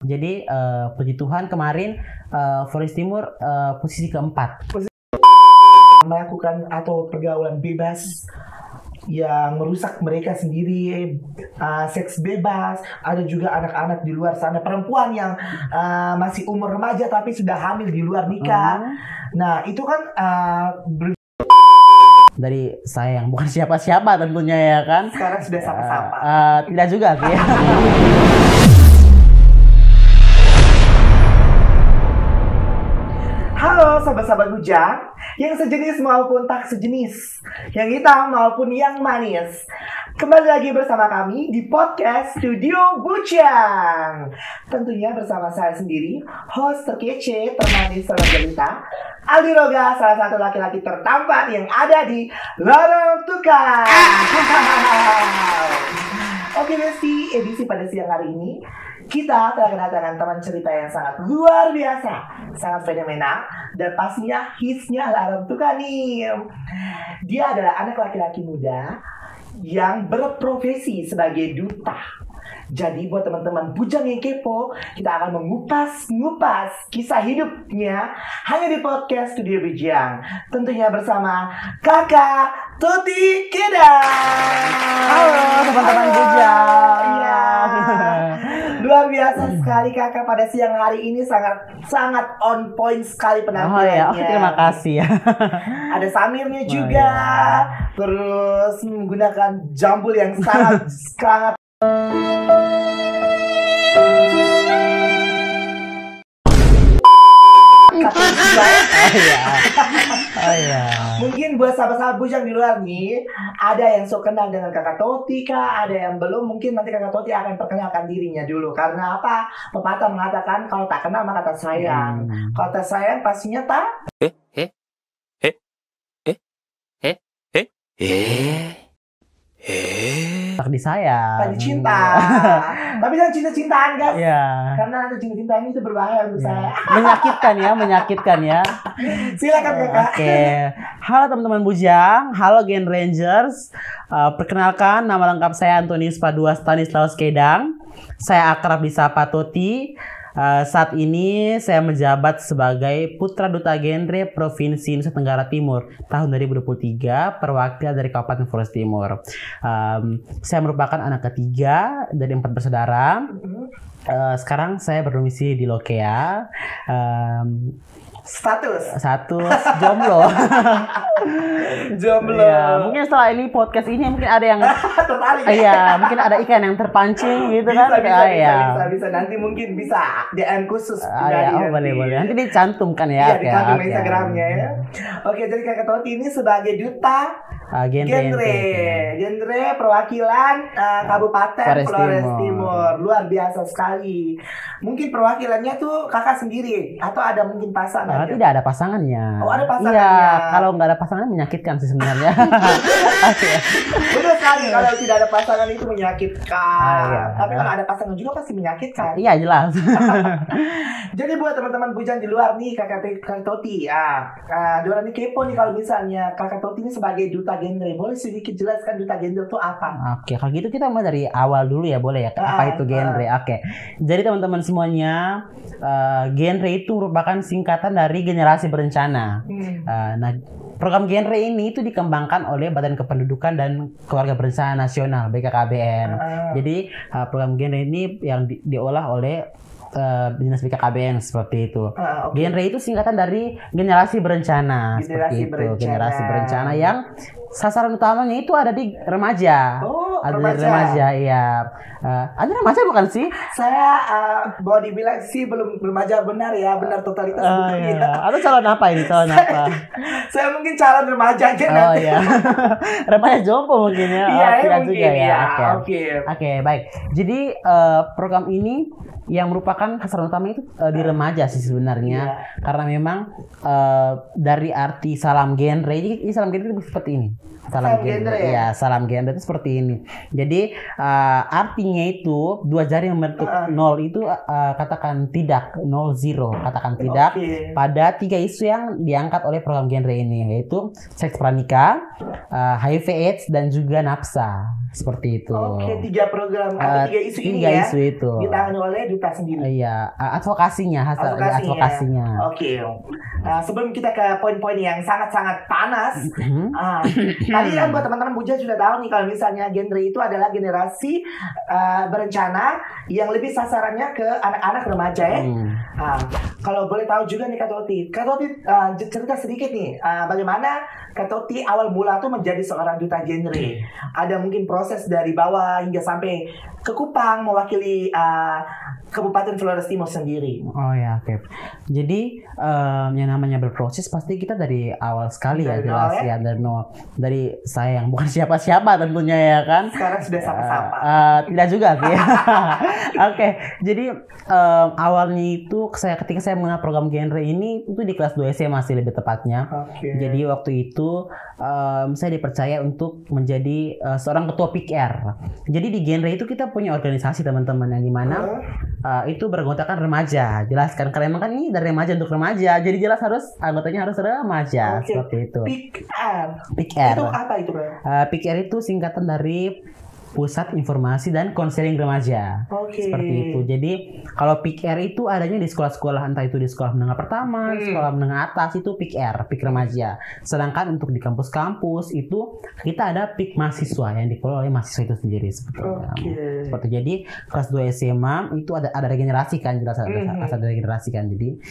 Jadi puji Tuhan kemarin Flores Timur posisi keempat. Melakukan atau pergaulan bebas yang merusak mereka sendiri, seks bebas. Ada juga anak-anak di luar sana, perempuan yang masih umur remaja tapi sudah hamil di luar nikah. Nah itu kan dari saya yang bukan siapa-siapa tentunya ya kan. Sekarang sudah sama-sama. Tidak juga sih. Halo sahabat-sahabat bujang, yang sejenis maupun tak sejenis, yang hitam maupun yang manis. Kembali lagi bersama kami di podcast Studio Bujang. Tentunya bersama saya sendiri, host terkece, termanis, terjelita, Aldi Roga, salah satu laki-laki tertampan yang ada di Lorong Tukar. Oke Besti, edisi pada siang hari ini kita telah kedatangan teman cerita yang sangat luar biasa, sangat fenomenal, dan pastinya hitsnya Lorong Tukar nih. Dia adalah anak laki-laki muda yang berprofesi sebagai duta. Jadi buat teman-teman bujang yang kepo, kita akan mengupas kisah hidupnya hanya di podcast Studio Bujang. Tentunya bersama Kakak Toti Kedang. Halo teman-teman bujang. Iya. Luar biasa sekali kakak pada siang hari ini, sangat on point sekali penampilannya. Oh ya, terima kasih ya. Ada Samirnya juga, terus menggunakan jambul yang sangat Mungkin buat sahabat-sahabat bujang di luar nih, ada yang so kenal dengan kakak Toti kah? Ada yang belum, mungkin nanti kakak Toti akan perkenalkan dirinya dulu. Karena apa? Pepatah mengatakan kalau tak kenal maka tak sayang. Kalau tak sayang pastinya tak tak disayang. tak dicinta. Tapi jangan cinta-cintaan guys. Iya. Karena nanti cinta-cintaan itu berbahaya untuk saya. Menyakitkan ya. Silakan kakak. Oke. Halo teman-teman bujang, halo Gen Rangers. Perkenalkan, nama lengkap saya Antonius Padua Stanislaus Kedang. Saya akrab disapa Toti. Saat ini saya menjabat sebagai Putra Duta Genre Provinsi Nusa Tenggara Timur tahun 2023, perwakilan dari Kabupaten Flores Timur. Saya merupakan anak ketiga dari 4 bersaudara. Sekarang saya berdomisili di Lokea. Status jomblo. Jomblo. Ya, mungkin setelah ini podcast ini mungkin ada yang tertarik. Iya, mungkin ada ikan yang terpancing gitu kan. Bisa nanti mungkin bisa DM khusus boleh. Nanti dicantumkan ya. Iya, dicantum Instagramnya ya. Oke, jadi kakak Toti ini sebagai duta genre perwakilan Kabupaten Flores Timur. Luar biasa sekali. Mungkin perwakilannya tuh kakak sendiri atau ada mungkin pasangan? Tidak ada pasangannya. Oh, ada pasangannya. Iya, kalau nggak ada pasangan menyakitkan sih sebenarnya. Benar sekali, kalau tidak ada pasangan itu menyakitkan. Tapi kalau ada pasangan juga pasti menyakitkan. Iya, jelas. Jadi buat teman-teman bujang di luar nih, kakak Toti, di luar nih kepo nih kalau misalnya kakak Toti ini sebagai duta genre, boleh sedikit jelaskan duta genre itu apa? Oke, kalau gitu kita mulai dari awal dulu ya, boleh ya? Apa itu genre? Oke. Jadi teman-teman semuanya, genre itu merupakan singkatan dari generasi berencana. Nah, program genre ini itu dikembangkan oleh Badan Kependudukan dan Keluarga Berencana Nasional (BKKBN). Jadi program genre ini yang diolah oleh Dinas BKKBN seperti itu. Genre itu singkatan dari generasi berencana. Generasi berencana yang sasaran utamanya itu ada di remaja. Ada di remaja, iya. Ada remaja bukan sih? Saya mau dibilang sih belum remaja benar ya, benar totalitas bukan ya. Atau calon apa ini? Calon apa? Saya mungkin calon remaja aja nanti. Iya. Remaja jompo mungkin ya. Iya, mungkin juga ya. Oke, baik. Jadi program ini yang merupakan sasaran utama itu di remaja sih sebenarnya. Karena memang dari arti salam genre, ini salam genre itu seperti ini. Salam genre. Iya, salam genre itu seperti ini. Jadi artinya itu dua jari yang membentuk nol itu katakan tidak, 0 katakan tidak pada 3 isu yang diangkat oleh program genre ini, yaitu seks pranikah, HIV/AIDS dan juga nafsa. Seperti itu. Oke, 3 program atau 3 isu ini ya. 3 isu itu ditangani oleh duta sendiri. Iya, advokasinya. Oke. Sebelum kita ke poin-poin yang sangat-sangat panas, tadi kan buat teman-teman Buja sudah tahu nih kalau misalnya genre itu adalah generasi berencana yang lebih sasarannya ke anak-anak remaja ya. Kalau boleh tahu juga nih Kak Toti cerita sedikit nih bagaimana Kak Toti awal mula tuh menjadi seorang duta genre. Ada mungkin proses dari bawah hingga sampai ke Kupang mewakili Kabupaten Flores Timur sendiri. Oh ya, oke. Jadi yang namanya berproses pasti kita dari awal sekali ya jelas ya dari nol. Dari saya yang bukan siapa-siapa tentunya ya kan. Sekarang sudah sama-sama. Tidak juga sih. Oke, jadi awalnya itu ketika saya mengenal program genre ini itu di kelas 2 SMA masih lebih tepatnya. Jadi waktu itu saya dipercaya untuk menjadi seorang ketua PIKR. Jadi di genre itu kita punya organisasi teman-teman yang dimana itu beranggotakan remaja. Jelaskan karena emang kan ini dari remaja untuk remaja. Jadi jelas anggotanya harus remaja seperti itu. PIKR. Itu apa itu, Bro? PIKR itu singkatan dari Pusat Informasi dan Konseling Remaja. Seperti itu. Jadi kalau PIKR itu adanya di sekolah-sekolah, entah itu di sekolah menengah pertama, sekolah menengah atas itu PIKR, PIK remaja. Sedangkan untuk di kampus-kampus itu kita ada PIK mahasiswa yang dikelola oleh mahasiswa itu sendiri sebetulnya. Seperti jadi kelas 2 SMA itu ada regenerasi kan, jelas ada regenerasi kan. Jadi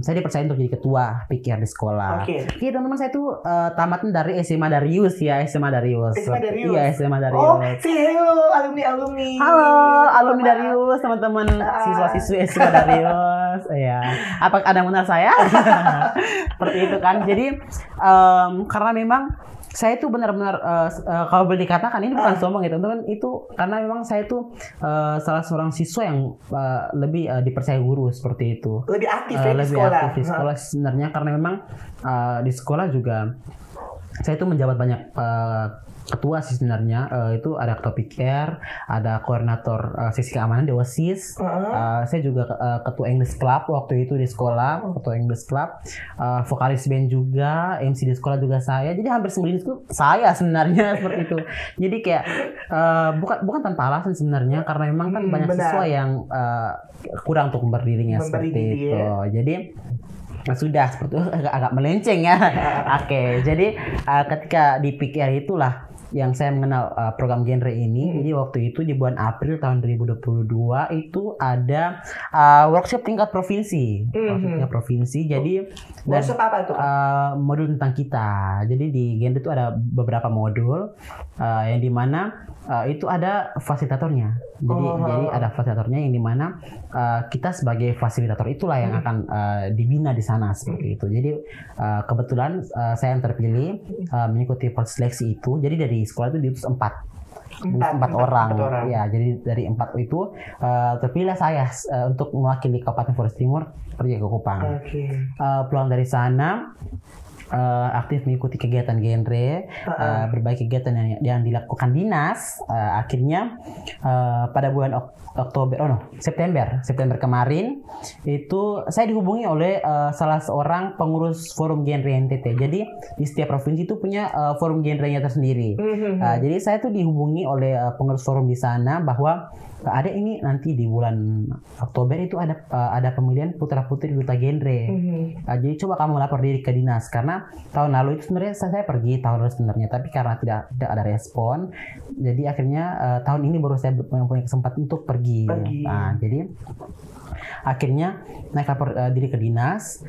saya dipercaya untuk jadi ketua PIKR di sekolah. Oke, teman-teman, saya itu tamatnya dari SMA Darius ya, SMA Darius. Iya, SMA Darius. Halo alumni. Halo alumni Darius, teman-teman siswa-siswi SMA Darius. Ya, apa ada yang mengenal saya? Seperti itu kan. Jadi karena memang saya itu benar-benar kalau boleh dikatakan ini bukan sombong ya teman-teman, itu karena memang saya itu salah seorang siswa yang lebih dipercaya guru seperti itu. Lebih aktif di sekolah sebenarnya, karena memang di sekolah juga saya itu menjabat banyak ketua sih sebenarnya. Itu ada ketua PIKR, ada koordinator sesi keamanan di OSIS. Saya juga ketua English Club waktu itu di sekolah, ketua English Club, vokalis band juga, MC di sekolah juga saya. Jadi hampir semua itu saya sebenarnya seperti itu. Jadi kayak bukan tanpa alasan sebenarnya, karena memang kan banyak siswa yang kurang untuk berdirinya seperti itu. Jadi sudah seperti itu, agak melenceng ya. Oke, jadi ketika di PIKR itulah yang saya mengenal program genre ini. Jadi waktu itu di bulan April tahun 2022 itu ada workshop tingkat provinsi. Jadi workshop apa itu? Modul tentang kita. Jadi di genre itu ada beberapa modul yang dimana itu ada fasilitatornya. Jadi ada fasilitatornya yang dimana kita sebagai fasilitator itulah yang akan dibina di sana seperti itu. Jadi kebetulan saya yang terpilih mengikuti proses seleksi itu. Jadi dari sekolah itu diutus 4 orang. Ya, jadi dari 4 itu terpilih saya untuk mewakili Kabupaten Flores Timur pergi ke Kupang. Pulang dari sana aktif mengikuti kegiatan genre, berbagai kegiatan yang dilakukan dinas. Akhirnya pada bulan September kemarin itu saya dihubungi oleh salah seorang pengurus forum genre NTT. Jadi di setiap provinsi itu punya forum genrenya tersendiri. Jadi saya tuh dihubungi oleh pengurus forum di sana bahwa ada ini nanti di bulan Oktober itu ada pemilihan putra-putri duta genre. Jadi coba kamu lapor diri ke dinas, karena tahun lalu itu sebenarnya saya pergi tahun lalu sebenarnya, tapi karena tidak ada respon, jadi akhirnya tahun ini baru saya mempunyai kesempatan untuk pergi. Nah, jadi akhirnya naik lapor diri ke dinas,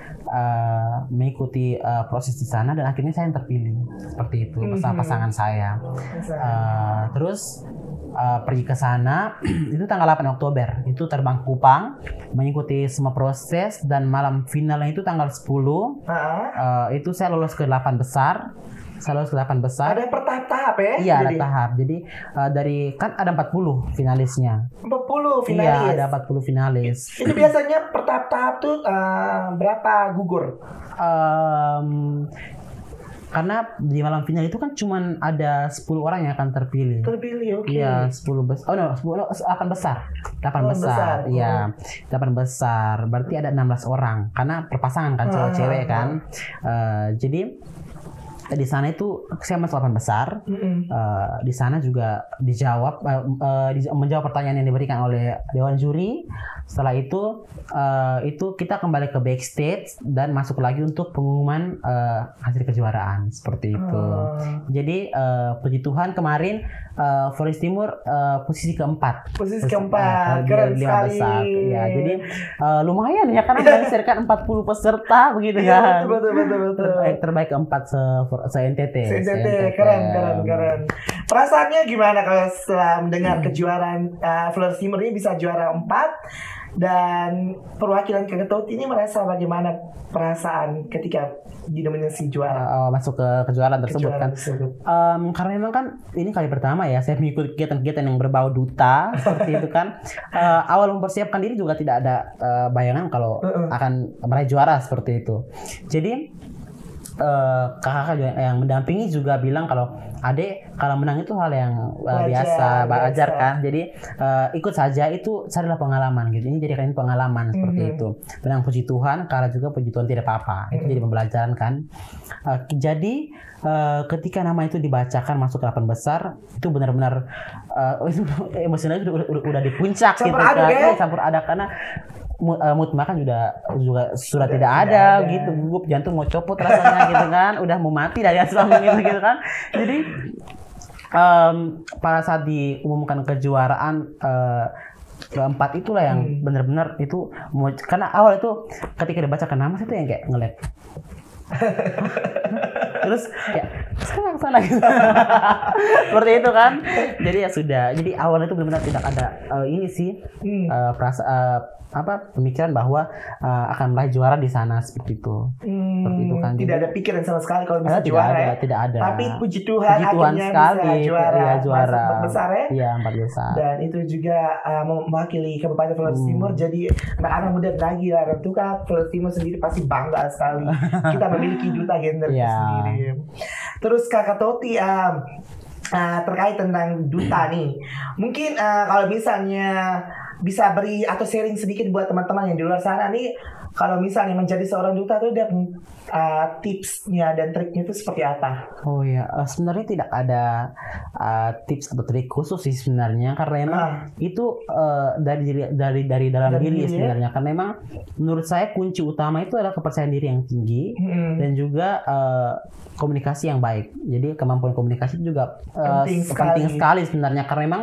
mengikuti proses di sana, dan akhirnya saya yang terpilih seperti itu bersama pasangan saya. Terus pergi ke sana itu tanggal 8 Oktober itu terbang Kupang, mengikuti semua proses, dan malam finalnya itu tanggal 10 itu saya lolos ke 8 besar. Ada bertahap ya? Iya, ada tahap. Jadi dari kan ada 40 finalisnya. 40 finalis? Iya, ada 40 finalis. Itu biasanya bertahap-tahap tuh berapa gugur? Karena di malam final itu kan cuman ada 10 orang yang akan terpilih. Oke. Iya, 8 besar. 8 besar. Iya, 8 besar. Berarti ada 16 orang. Karena perpasangan kan cewek-cewek kan. Jadi di sana itu saya masuk 8 besar. Di sana juga dijawab menjawab pertanyaan yang diberikan oleh dewan juri. Setelah itu kita kembali ke backstage dan masuk lagi untuk pengumuman hasil kejuaraan seperti itu. Jadi puji Tuhan kemarin Flores Timur posisi keempat. Keren sekali. Besar. Ya, jadi lumayan ya karena menghasilkan 40 peserta begitu kan. Betul. Terbaik keempat se-NTT. Keren. Perasaannya gimana kalau setelah mendengar kejuaraan Flores Timur ini bisa juara 4 dan perwakilan Kakak ini merasa bagaimana perasaan ketika dinominasi juara masuk ke kejuaraan tersebut kan? Karena memang kan ini kali pertama ya saya mengikuti kegiatan-kegiatan yang berbau duta seperti itu kan. Awal mempersiapkan diri juga tidak ada bayangan kalau akan meraih juara seperti itu. Jadi kakak yang mendampingi juga bilang kalau adek kalau menang itu hal yang biasa kan, jadi ikut saja, itu carilah pengalaman gitu, ini jadikan pengalaman seperti itu. Menang puji Tuhan, kalah juga puji Tuhan tidak apa-apa, itu jadi pembelajaran kan. Jadi ketika nama itu dibacakan masuk ke 8 besar itu benar-benar itu emosionalnya udah di puncak gitu kan, campur aduk karena mood makan juga sudah tidak ada gitu, gugup jantung mau copot rasanya gitu kan, udah mau mati dari asam gitu kan. Jadi pada saat diumumkan kejuaraan keempat itulah yang benar-benar itu karena awal itu ketika dibacakan nama saya tuh yang kayak nge-lag. Terus ya sekarang sana gitu. Seperti itu kan. Jadi ya sudah. Jadi awalnya itu benar-benar tidak ada ini sih pemikiran bahwa akan meraih juara di sana seperti itu. Seperti itu kan. Tidak ada pikiran sama sekali kalau bisa juara. Tidak ada. Tapi puji Tuhan akhirnya sekali bisa juara. 4 besar ya. Iya, 4 besar. Dan itu juga mewakili Kabupaten Flores Timur. Jadi anak-anak muda lagi lah, tentu kan Flores Timur sendiri pasti bangga sekali kita memiliki duta gender sendiri. Terus Kakak Toti terkait tentang duta nih, mungkin kalau misalnya bisa beri atau sharing sedikit buat teman-teman yang di luar sana nih, kalau misalnya menjadi seorang duta tuh ada tipsnya dan triknya itu seperti apa? Oh ya, sebenarnya tidak ada tips atau trik khusus sih sebenarnya, karena memang itu dari dalam diri sebenarnya. Karena memang menurut saya kunci utama itu adalah kepercayaan diri yang tinggi dan juga komunikasi yang baik. Jadi kemampuan komunikasi juga penting sekali sebenarnya, karena memang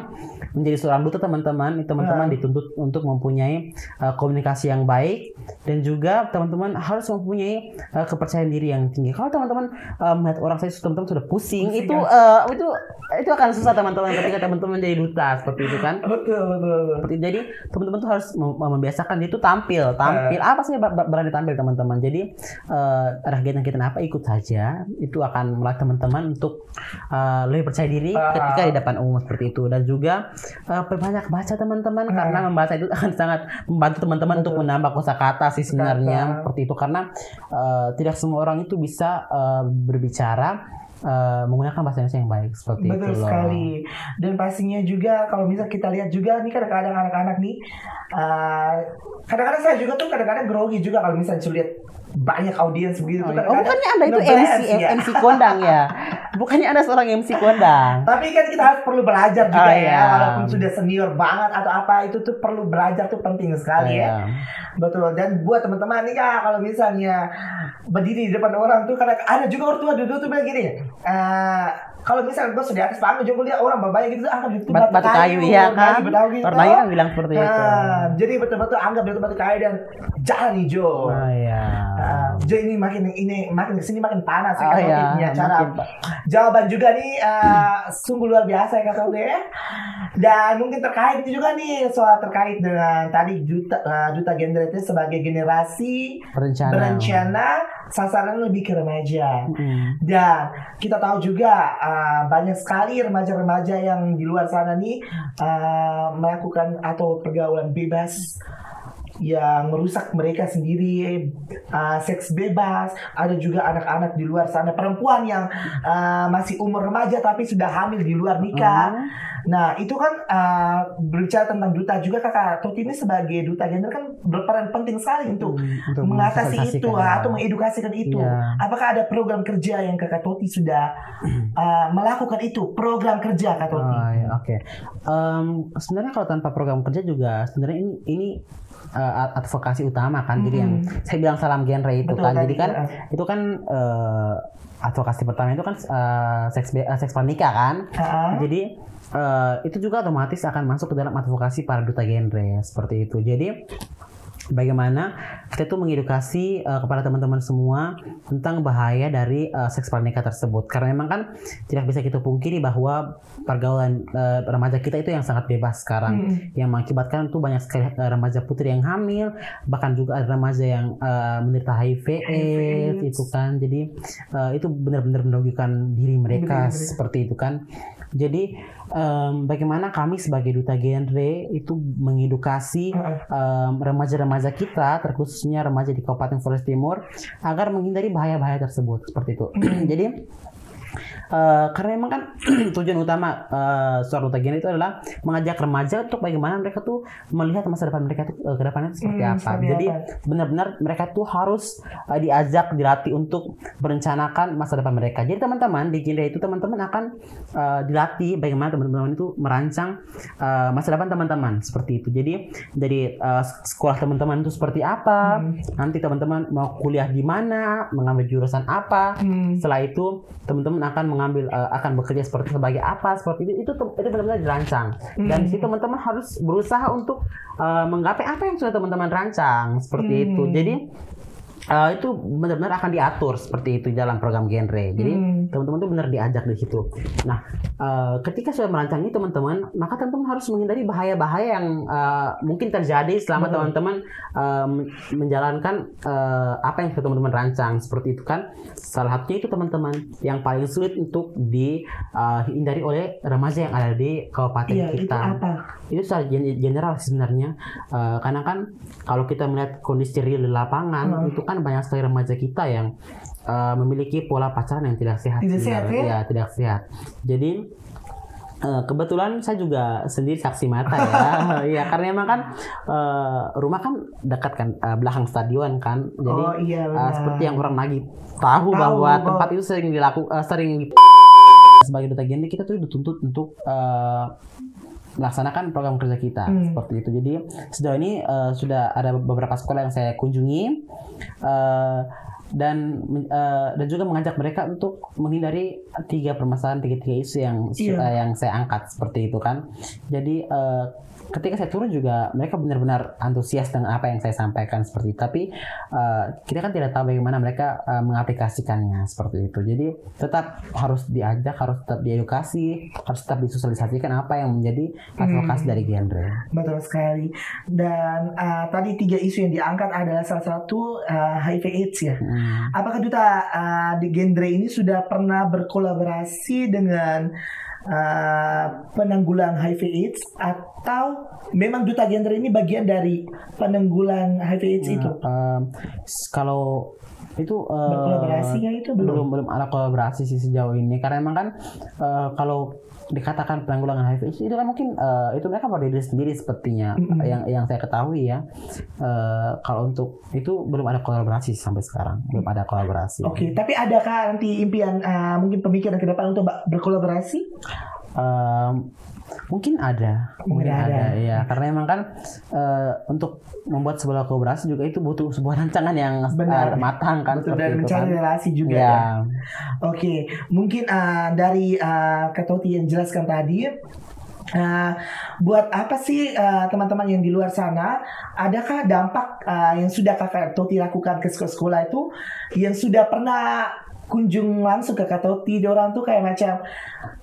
menjadi seorang duta teman-teman dituntut untuk mempunyai komunikasi yang baik, dan juga teman-teman harus mempunyai kepercayaan diri yang tinggi. Kalau teman-teman melihat orang teman-teman sudah pusing itu akan susah teman-teman ketika teman-teman jadi duta seperti itu kan. Betul. Jadi teman-teman tuh harus membiasakan dia itu tampil apa sih berani tampil teman-teman. Jadi ada kegiatan apa ikut saja, itu akan melatih teman-teman untuk lebih percaya diri ketika di depan umum seperti itu. Dan juga perbanyak baca teman-teman, karena membaca itu akan sangat membantu teman-teman untuk menambah kosakata sih sebenarnya seperti itu. Karena tidak semua orang itu bisa berbicara menggunakan bahasa Indonesia yang baik seperti itu. Betul sekali. Dan pastinya juga kalau misal kita lihat juga nih, kadang-kadang anak-anak nih kadang-kadang saya juga tuh kadang-kadang grogi juga kalau misalnya lihat banyak audiens begitu. Bukannya Anda itu MC kondang ya? Bukannya Anda seorang MC kondang? Tapi kan kita harus perlu belajar juga walaupun sudah senior banget atau apa, itu tuh perlu belajar tuh penting sekali ya. Betul. Dan buat teman-teman nih kalau misalnya berdiri di depan orang tuh, kadang ada juga orang tua duduk tuh bilang gini, kalau misalnya gue sudah di atas panggung, coba lihat orang banyak gitu, anggap itu batu kayu ya kan? Pernah kan bilang seperti itu. Jadi betul-betul anggap itu batu kayu dan jalan hijau. Jadi ini makin kesini makin panas ya cara jawaban juga nih sungguh luar biasa ya Kak Tode ya. Dan mungkin terkait itu juga nih soal terkait dengan tadi duta gender itu sebagai generasi berencana sasaran lebih ke remaja. Dan kita tahu juga banyak sekali remaja-remaja yang di luar sana nih melakukan atau pergaulan bebas yang merusak mereka sendiri, seks bebas. Ada juga anak-anak di luar sana, perempuan yang masih umur remaja tapi sudah hamil di luar nikah. Nah itu kan berbicara tentang duta juga Kakak Toti ini sebagai duta gender kan berperan penting sekali untuk mengatasi itu atau mengedukasikan itu. Iya. Apakah ada program kerja yang Kakak Toti sudah melakukan itu, program kerja Kak Toti? Ya, oke. Sebenarnya kalau tanpa program kerja juga sebenarnya ini advokasi utama kan. Jadi yang saya bilang salam genre itu. Betul, kan. Jadi kan itu kan advokasi pertama itu kan seks pranikah kan. Jadi itu juga otomatis akan masuk ke dalam advokasi para duta genre seperti itu. Jadi bagaimana kita tuh mengedukasi kepada teman-teman semua tentang bahaya dari seks pranikah tersebut, karena memang kan tidak bisa kita pungkiri bahwa pergaulan remaja kita itu yang sangat bebas sekarang, yang mengakibatkan tuh banyak sekali remaja putri yang hamil, bahkan juga ada remaja yang menderita HIV/AIDS itu kan. Jadi itu benar-benar merugikan diri mereka seperti itu kan. Jadi bagaimana kami sebagai duta genre itu mengedukasi remaja-remaja kita, terkhususnya remaja di Kabupaten Flores Timur, agar menghindari bahaya-bahaya tersebut seperti itu. Jadi karena memang kan tujuan utama seorang duta genre itu adalah mengajak remaja untuk bagaimana mereka tuh melihat masa depan mereka tuh ke depannya seperti apa. Jadi benar-benar mereka tuh harus diajak, dilatih untuk merencanakan masa depan mereka. Jadi teman-teman di genre itu teman-teman akan dilatih bagaimana teman-teman itu merancang masa depan teman-teman seperti itu. Jadi dari sekolah teman-teman itu seperti apa, nanti teman-teman mau kuliah di mana, mengambil jurusan apa. Setelah itu teman-teman akan bekerja sebagai apa, seperti itu benar-benar dirancang. Dan di situ teman-teman harus berusaha untuk menggapai apa yang sudah teman-teman rancang seperti itu. Jadi itu benar-benar akan diatur seperti itu dalam program genre. Jadi teman-teman tuh benar diajak di situ. Nah, ketika sudah merancang ini teman-teman, maka teman-teman harus menghindari bahaya-bahaya yang mungkin terjadi selama teman-teman menjalankan apa yang teman-teman rancang seperti itu kan. Salah satunya itu teman-teman yang paling sulit untuk dihindari oleh remaja yang ada di kabupaten kita. Itu apa? Itu secara general sebenarnya, karena kan kalau kita melihat kondisi real di lapangan itu kan banyak sekali remaja kita yang memiliki pola pacaran yang tidak sehat. Ya, tidak sehat. Jadi kebetulan saya juga sendiri saksi mata ya. Ya karena memang kan rumah kan dekat kan, belakang stadion kan. Jadi seperti yang orang lagi tahu bahwa tempat itu sering sebagai duta genre kita tuh dituntut untuk melaksanakan program kerja kita seperti itu. Jadi sejauh ini sudah ada beberapa sekolah yang saya kunjungi dan juga mengajak mereka untuk menghindari tiga isu yang saya angkat seperti itu kan. Jadi ketika saya turun juga mereka benar-benar antusias dengan apa yang saya sampaikan seperti itu. Tapi kita kan tidak tahu bagaimana mereka mengaplikasikannya seperti itu. Jadi tetap harus diajak, harus tetap diedukasi, harus tetap disosialisasikan apa yang menjadi advokasi dari genre. Betul sekali. Dan tadi tiga isu yang diangkat adalah salah satu HIV/AIDS ya. Apakah duta di genre ini sudah pernah berkolaborasi dengan penanggulang HIV/AIDS atau memang duta genre ini bagian dari penanggulang HIV/AIDS itu? Kalau itu berkolaborasinya itu belum ada kolaborasi sih sejauh ini, karena memang kan kalau dikatakan penanggulangan HIV itu kan mungkin itu mereka berdiri sendiri sepertinya. Yang saya ketahui ya, kalau untuk itu belum ada kolaborasi sampai sekarang, belum ada kolaborasi. Oke, tapi adakah nanti impian mungkin pemikiran ke depan untuk berkolaborasi? Mungkin ada ya, karena memang kan untuk membuat sebuah kolaborasi juga itu butuh sebuah rancangan yang matang kan, dan mencari relasi juga ya. Oke, mungkin dari Kak Toti yang jelaskan tadi, buat apa sih teman-teman yang di luar sana, adakah dampak yang sudah Kak Toti lakukan ke sekolah-sekolah itu yang sudah pernah kunjung langsung ke Kak Toti? Orang tuh kayak macam,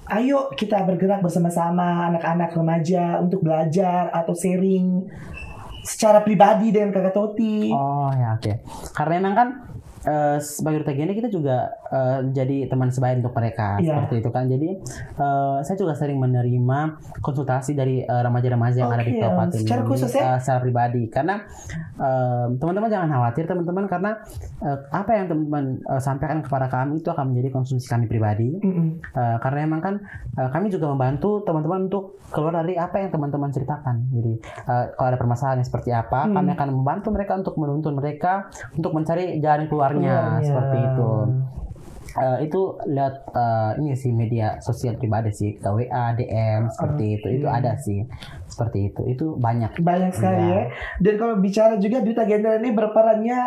ayo kita bergerak bersama-sama anak-anak remaja untuk belajar atau sharing secara pribadi dengan Kak Toti. Oh ya, oke. Karena memang kan sebagai duta genre kita juga jadi teman sebaya untuk mereka seperti itu kan. Jadi saya juga sering menerima konsultasi dari remaja-remaja yang ada di kabupaten secara khusus ya? Secara pribadi, karena teman-teman jangan khawatir teman-teman, karena apa yang teman-teman sampaikan kepada kami itu akan menjadi konsumsi kami pribadi. Karena emang kan kami juga membantu teman-teman untuk keluar dari apa yang teman-teman ceritakan. Jadi kalau ada permasalahan yang seperti apa, kami akan membantu mereka untuk menuntun mereka untuk mencari jalan keluarnya seperti itu. Itu lihat ini sih media sosial pribadi sih, ke WA, DM seperti itu ada sih seperti itu banyak sekali ya. Dan kalau bicara juga duta genre ini berperannya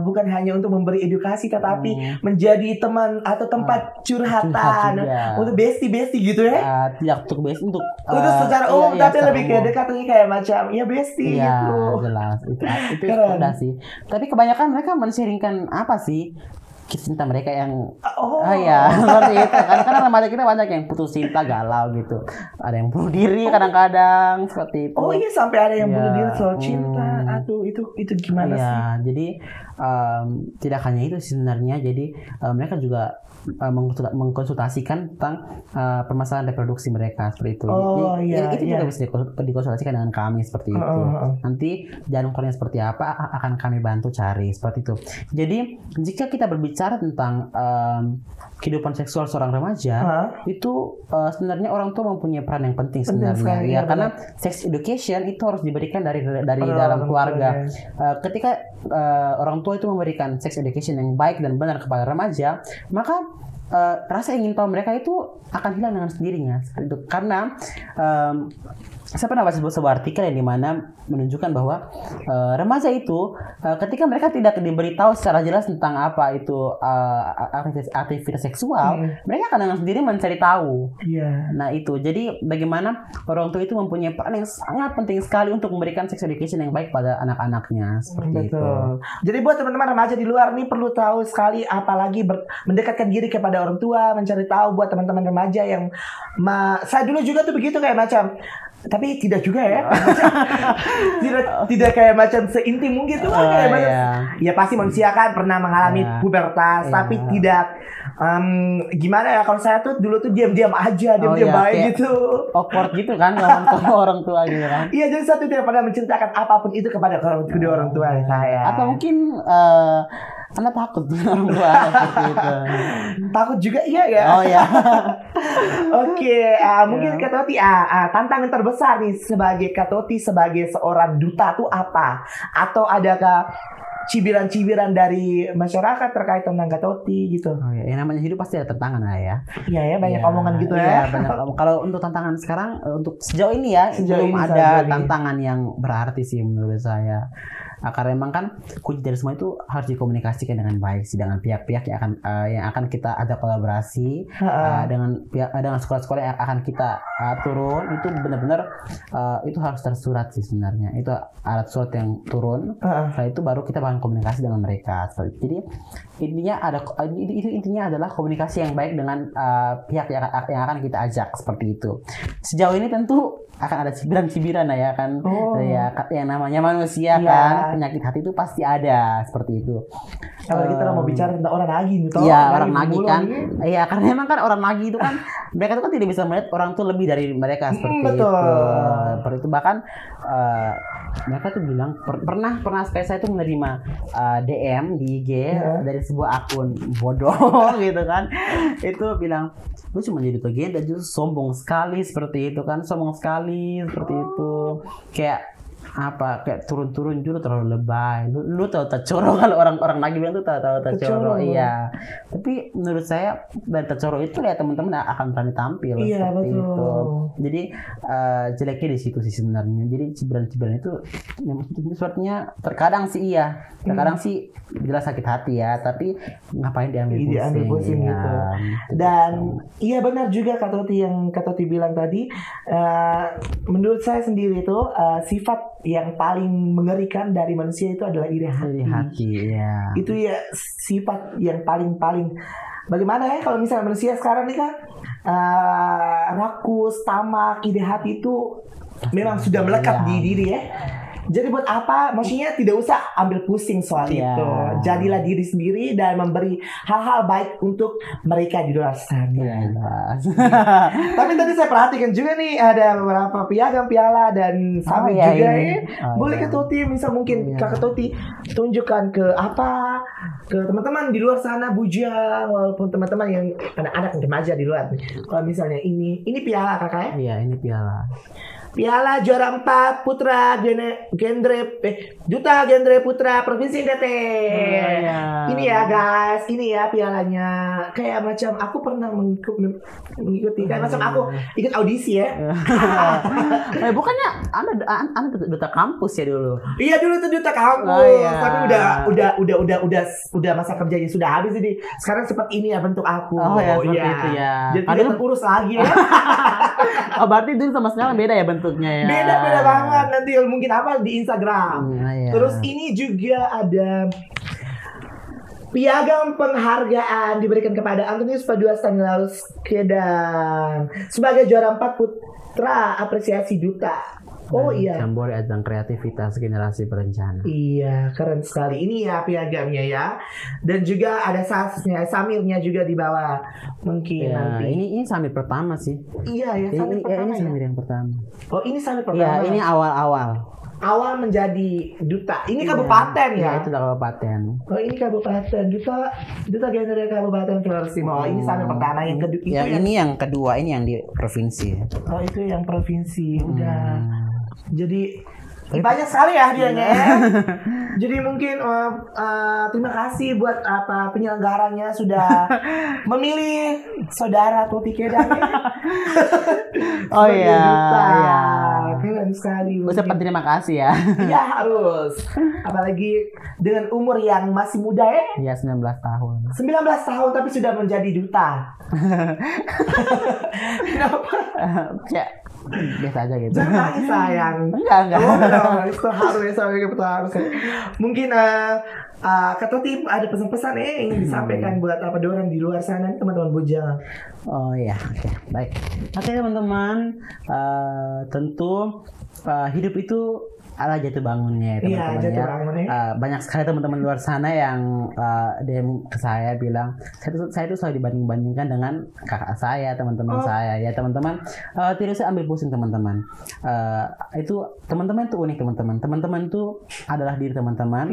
bukan hanya untuk memberi edukasi, tetapi menjadi teman atau tempat curhatan untuk bestie gitu ya. Tidak untuk bestie, untuk secara umum, tapi lebih kayak dekatnya kayak macam ya bestie gitu. Jelas itu udah sih. Tapi kebanyakan mereka men-sharingkan apa sih, kisah cinta mereka yang seperti itu kan. Karena remaja kita banyak yang putus cinta, galau gitu, ada yang bunuh diri kadang-kadang seperti itu. Sampai ada yang bunuh diri soal cinta. Aduh, itu gimana sih? Jadi tidak hanya itu sebenarnya. Jadi mereka juga mengkonsultasikan tentang permasalahan reproduksi mereka seperti itu. Itu juga bisa dikonsultasikan dengan kami seperti itu. Nanti jalan keluarnya seperti apa akan kami bantu cari seperti itu. Jadi jika kita berbicara tentang kehidupan seksual seorang remaja, itu sebenarnya orang tua mempunyai peran yang penting sebenarnya. Karena sex education itu harus diberikan dari dalam keluarga. Ketika orang tua itu memberikan sex education yang baik dan benar kepada remaja, maka rasa ingin tahu mereka itu akan hilang dengan sendirinya seperti itu. Karena saya pernah baca sebuah artikel yang dimana menunjukkan bahwa remaja itu ketika mereka tidak diberitahu secara jelas tentang apa itu aktivitas seksual, mereka akan dengan sendiri mencari tahu. Nah itu, jadi bagaimana orang tua itu mempunyai peran yang sangat penting sekali untuk memberikan sex education yang baik pada anak-anaknya seperti itu. Jadi buat teman-teman remaja di luar nih perlu tahu sekali, apalagi mendekatkan diri kepada orang tua, mencari tahu. Buat teman-teman remaja yang saya dulu juga tuh begitu kayak macam, tapi tidak juga ya. tidak kayak macam seintim mungkin tuh kayak macam ya pasti manusia kan pernah mengalami pubertas, tapi tidak gimana ya, kalau saya tuh dulu tuh diam-diam aja, diam-diam baik gitu, awkward gitu kan ngomong orang tua gitu kan. Iya, jadi saya tidak pernah menceritakan apapun itu kepada kedua orang tua saya. Atau mungkin Anda takut orang tua seperti itu. Takut juga iya ya. Oke, mungkin Kak Toti tantangan terbesar nih sebagai Kak Toti sebagai seorang duta tuh apa? Atau adakah cibiran-cibiran dari masyarakat terkait tentang Kak Toti gitu? Yang namanya hidup pasti ada tantangan lah ya. Iya ya, banyak omongan gitu ya. Banyak. Kalau untuk tantangan sekarang, untuk sejauh ini ya, belum ada tantangan yang berarti sih menurut saya. Karena memang kan kunci dari semua itu harus dikomunikasikan dengan baik sih dengan pihak-pihak yang akan kita ada kolaborasi dengan sekolah-sekolah yang akan kita turun. Itu benar-benar itu harus tersurat sih sebenarnya. Itu alat surat yang turun. Setelah itu baru kita bangun komunikasi dengan mereka. Jadi intinya adalah komunikasi yang baik dengan pihak yang akan kita ajak seperti itu. Sejauh ini tentu akan ada cibiran-cibiran ya kan. Ya yang namanya manusia kan, penyakit hati itu pasti ada seperti itu. Kalau kita mau bicara tentang orang nagih gitu. Iya, orang nagih kan. Iya, karena memang kan orang nagih itu kan mereka itu kan tidak bisa melihat orang tuh lebih dari mereka seperti itu. Seperti itu, bahkan mereka tuh bilang pernah saya tuh menerima DM di IG dari sebuah akun bodoh gitu kan. Itu bilang, lu cuma jadi bagian dan justru sombong sekali seperti itu kan, sombong sekali seperti itu. Kayak turun-turun juga terlalu lebay. Lu tahu tacoro, kalau orang lagi bilang tuh tahu tacoro. Iya. Tapi menurut saya dari tacoro itu ya teman-teman akan berani tampil seperti itu. Jadi jeleknya di situ sih sebenarnya. Jadi cibiran-cibiran itu sepertinya terkadang sih terkadang sih jelas sakit hati ya, tapi ngapain diambil pusing gitu. Dan iya benar juga Kak Toti yang Kak Toti bilang tadi. Menurut saya sendiri itu sifat yang paling mengerikan dari manusia itu adalah iri hati. Itu ya sifat yang paling bagaimana ya kalau misalnya manusia sekarang nih kan rakus, tamak, iri hati itu memang sudah melekat di diri ya. Jadi buat apa? Maksudnya tidak usah ambil pusing soal Iya. itu. Jadilah diri sendiri dan memberi hal-hal baik untuk mereka di luar sana. Iya. Tapi tadi saya perhatikan juga nih ada beberapa piagam, piala dan sabit iya, juga ini. ya. Oh, Boleh iya. Kak Toti misal mungkin Iya. Kak Toti tunjukkan ke apa ke teman-teman di luar sana bujang walaupun teman-teman yang anak-anak yang remaja di luar. Kalau misalnya ini piala Kakak ya. Iya, ini piala. Piala juara 4 putra Duta Genre Putra Provinsi NTT. iya. Ini ya guys, ini ya pialanya. Kayak macam aku pernah mengikuti kayak macam aku ikut audisi ya. Bukannya Anda duta kampus ya dulu? Iya dulu tuh Duta Kampus, Oh, iya. tapi udah masa kerjanya sudah habis jadi sekarang seperti ini ya bentuk aku. Oh, ya, seperti Iya. itu ya. Jadi tidak terurus lagi ya. Oh, berarti dulu sama sekarang beda ya bentuknya ya? Beda banget nanti mungkin apa di Instagram. Iya. Terus ini juga ada piagam penghargaan diberikan kepada Antonius Padua Stanislaus Kedang sebagai juara 4 putra apresiasi duta. Oh iya. Jambore ajang kreativitas generasi berencana. Iya, keren sekali. Ini ya piagamnya ya. Dan juga ada samirnya juga di bawah. Mungkin Ya, nanti. ini samir pertama sih. Iya ya, Ini, samir pertama ya. samir yang pertama. Oh, ini samir Iya, pertama. ini awal-awal. Awal menjadi duta. Ini Iya. kabupaten ya. Iya, itu kabupaten. Oh, ini kabupaten. Duta Genre Kabupaten Flores Timur. Oh, ini samir pertama yang kedua. Yang ini yang kedua, ini yang di provinsi. Oh, itu yang provinsi. Udah. Hmm. Jadi banyak sekali ya hadiahnya ya. Jadi mungkin terima kasih buat apa penyelenggaranya sudah memilih saudara Toti Kedang ya. Oh sebagai iya, duta. iya. Keren sekali. Ucapan terima kasih ya. Iya harus. Apalagi dengan umur yang masih muda ya. Iya, 19 tahun. 19 tahun tapi sudah menjadi duta. Kenapa? Ya, biasa aja gitu. Jangan nangis sayang. Enggak. Oh, no, itu harus ya sampai ke harus. Mungkin Kak Toti ada pesan-pesan yang ingin disampaikan buat apa orang di luar sana teman-teman bujang. Oh ya, oke, baik. Oke teman-teman, tentu hidup itu ala jatuh bangunnya ya, Iya, teman-teman jatuh ya. bangunnya. Banyak sekali teman-teman luar sana yang DM ke saya bilang, saya tuh selalu dibanding-bandingkan dengan kakak saya, teman-teman saya. Ya teman-teman, tidak usah ambil pusing teman-teman. Itu teman-teman itu unik teman-teman. Teman-teman itu adalah diri teman-teman.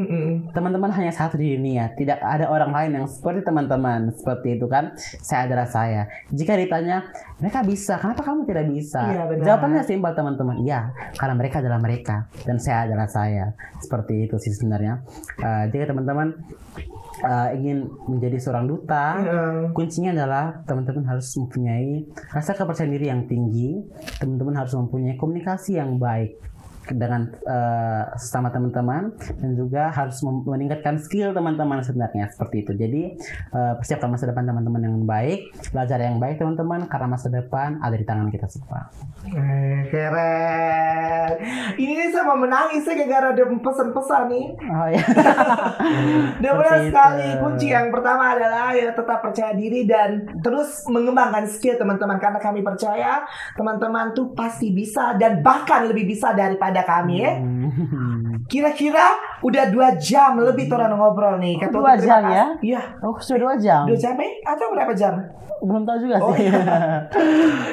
Teman-teman hanya satu di dunia. Tidak ada orang lain yang seperti teman-teman. Seperti itu kan. Saya adalah saya. Jika ditanya, mereka bisa. Kenapa kamu tidak bisa? Iya, benar. Jawabannya simpel teman-teman. Iya, karena mereka adalah mereka. Dan saya adalah saya. Seperti itu sih sebenarnya. Jika teman-teman ingin menjadi seorang duta, kuncinya adalah teman-teman harus mempunyai rasa kepercayaan diri yang tinggi. Teman-teman harus mempunyai komunikasi yang baik dengan sesama teman-teman dan juga harus meningkatkan skill teman-teman sebenarnya seperti itu. Jadi persiapkan masa depan teman-teman yang baik, belajar yang baik teman-teman karena masa depan ada di tangan kita semua. Keren. Ini sama menangis gara-gara ada pesan-pesan nih. Oh ya. Dan benar sekali kunci yang pertama adalah ya tetap percaya diri dan terus mengembangkan skill teman-teman karena kami percaya teman-teman tuh pasti bisa dan bahkan lebih bisa daripada kami ya. Kira-kira udah 2 jam lebih orang ngobrol nih. Kak Toti, 2 jam terima ya? kasih. Iya. Oh, sudah 2 jam. 2 jam atau berapa jam? Belum tahu juga Oh, sih.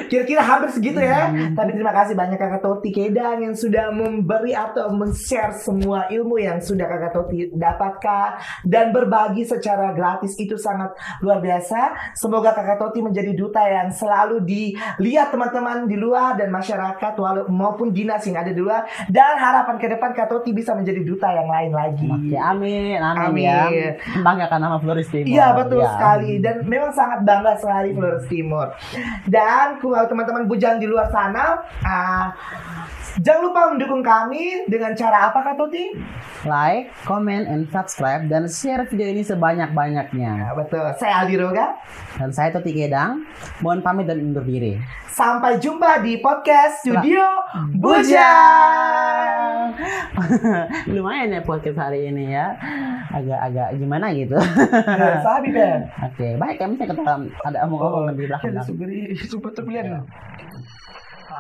Kira-kira hampir segitu ya. Tapi terima kasih banyak Kakak Toti Kedang yang sudah memberi atau men-share semua ilmu yang sudah Kakak Toti dapatkan dan berbagi secara gratis itu sangat luar biasa. Semoga Kakak Toti menjadi duta yang selalu dilihat teman-teman di luar dan masyarakat maupun dinas yang ada di luar. Dan harapan ke depan Kak Toti bisa menjadi duta yang lain lagi. Oke, amin Amin. ya. Banggakan nama Flores Timur. Iya betul Ya. sekali dan memang sangat bangga sekali Flores Timur. Dan kalau teman-teman bujang di luar sana, jangan lupa mendukung kami dengan cara apa Kak Toti? Like, comment, and subscribe dan share video ini sebanyak-banyaknya. Ya, betul. Saya Aldi Roga. Dan saya Toti Kedang. Mohon pamit dan undur diri. Sampai jumpa di podcast Studio Bujang. Lumayan ya podcast hari ini ya. Agak gimana gitu. Ya, sabi Ben. Oke, baik kami saya ketahuan ada omong-omong di belakang. Super terpilihan.